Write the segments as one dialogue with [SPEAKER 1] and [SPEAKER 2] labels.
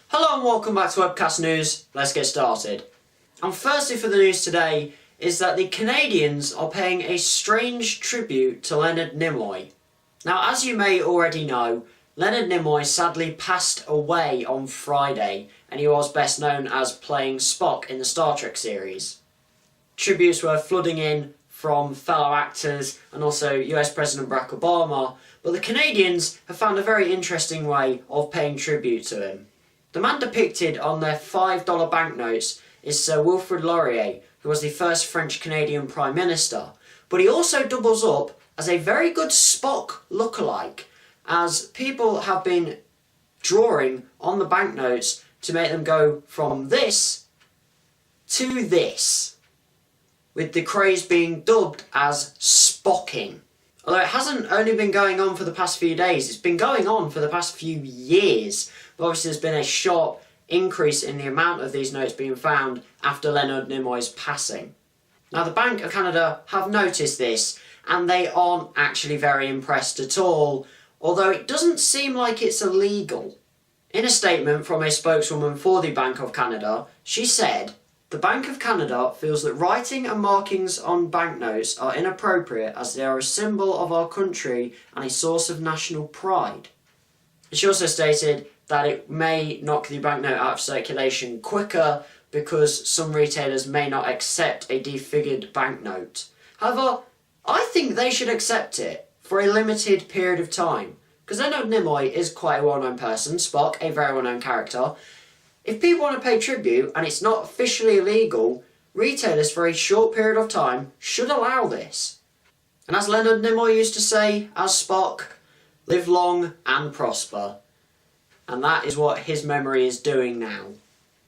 [SPEAKER 1] Hello and welcome back to Webcast News. Let's get started. And firstly for the news today is that the Canadiens are paying a strange tribute to Leonard Nimoy. Now, as you may already know, Leonard Nimoy sadly passed away on Friday, and he was best known as playing Spock in the Star Trek series. Tributes were flooding in from fellow actors and also US President Barack Obama, but the Canadiens have found a very interesting way of paying tribute to him. The man depicted on their $5 banknotes is Sir Wilfrid Laurier, who was the first French-Canadian Prime Minister, but he also doubles up as a very good Spock lookalike, as people have been drawing on the banknotes to make them go from this to this, with the craze being dubbed as Spocking. Although it hasn't only been going on for the past few days, it's been going on for the past few years. But obviously there's been a sharp increase in the amount of these notes being found after Leonard Nimoy's passing. Now the Bank of Canada have noticed this, and they aren't actually very impressed at all, although it doesn't seem like it's illegal. In a statement from a spokeswoman for the Bank of Canada, she said, "The Bank of Canada feels that writing and markings on banknotes are inappropriate as they are a symbol of our country and a source of national pride." She also stated that it may knock the banknote out of circulation quicker because some retailers may not accept a defigured banknote. However, I think they should accept it for a limited period of time, because Leonard Nimoy is quite a well-known person, Spock, a very well-known character. If people want to pay tribute and it's not officially illegal, retailers for a short period of time should allow this. And as Leonard Nimoy used to say, as Spock, live long and prosper. And that is what his memory is doing now.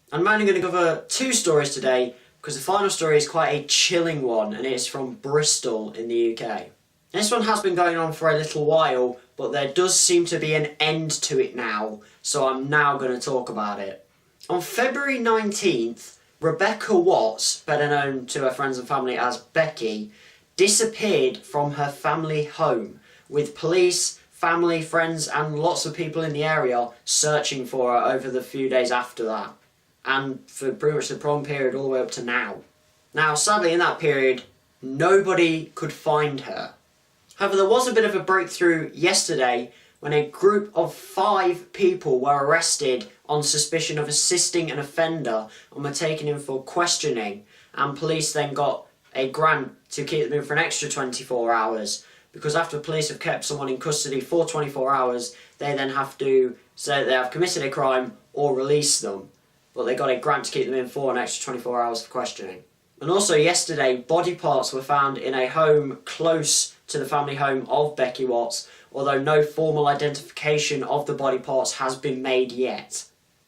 [SPEAKER 1] I'm only going to cover two stories today, because the final story is quite a chilling one, and it is from Bristol in the UK. This one has been going on for a little while, but there does seem to be an end to it now, so I'm now going to talk about it. On February 19th, Rebecca Watts, better known to her friends and family as Becky, disappeared from her family home, with police, family, friends and lots of people in the area searching for her over the few days after that, and for pretty much the prolonged period all the way up to now. Now, sadly, in that period, nobody could find her. However, there was a bit of a breakthrough yesterday when a group of 5 people were arrested on suspicion of assisting an offender and were taken in for questioning, and police then got a grant to keep them in for an extra 24 hours. Because after police have kept someone in custody for 24 hours, they then have to say that they have committed a crime or release them. But they got a grant to keep them in for an extra 24 hours for questioning. And also yesterday, body parts were found in a home close to the family home of Becky Watts, although no formal identification of the body parts has been made yet.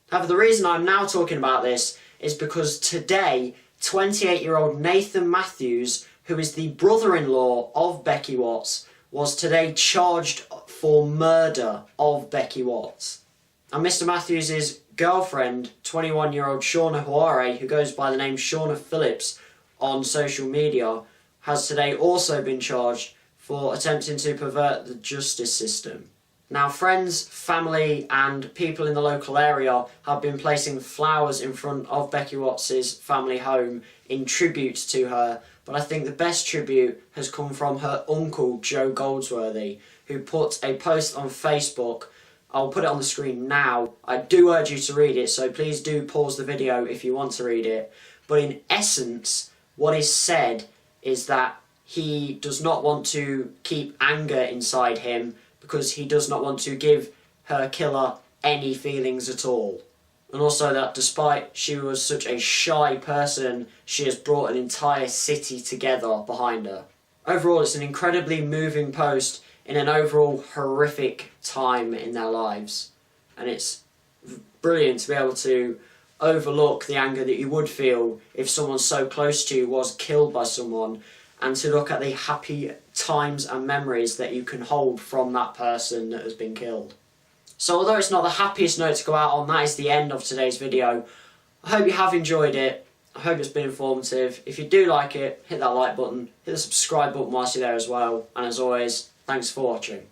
[SPEAKER 1] However, the reason I'm now talking about this is because today, 28-year-old Nathan Matthews, who is the brother-in-law of Becky Watts, was today charged for murder of Becky Watts. And Mr. Matthews' girlfriend, 21-year-old Shauna Huare, who goes by the name Shauna Phillips on social media, has today also been charged for attempting to pervert the justice system. Now, friends, family and people in the local area have been placing flowers in front of Becky Watts' family home in tribute to her, but I think the best tribute has come from her uncle, Joe Goldsworthy, who put a post on Facebook. I'll put it on the screen now. I do urge you to read it, so please do pause the video if you want to read it. But in essence, what is said is that he does not want to keep anger inside him because he does not want to give her killer any feelings at all. And also that despite she was such a shy person, she has brought an entire city together behind her. Overall, it's an incredibly moving post in an overall horrific time in their lives. And it's brilliant to be able to overlook the anger that you would feel if someone so close to you was killed by someone, and to look at the happy times and memories that you can hold from that person that has been killed. So although it's not the happiest note to go out on, that is the end of today's video. I hope you have enjoyed it. I hope it's been informative. If you do like it, hit that like button, hit the subscribe button whilst you're there as well. And as always, thanks for watching.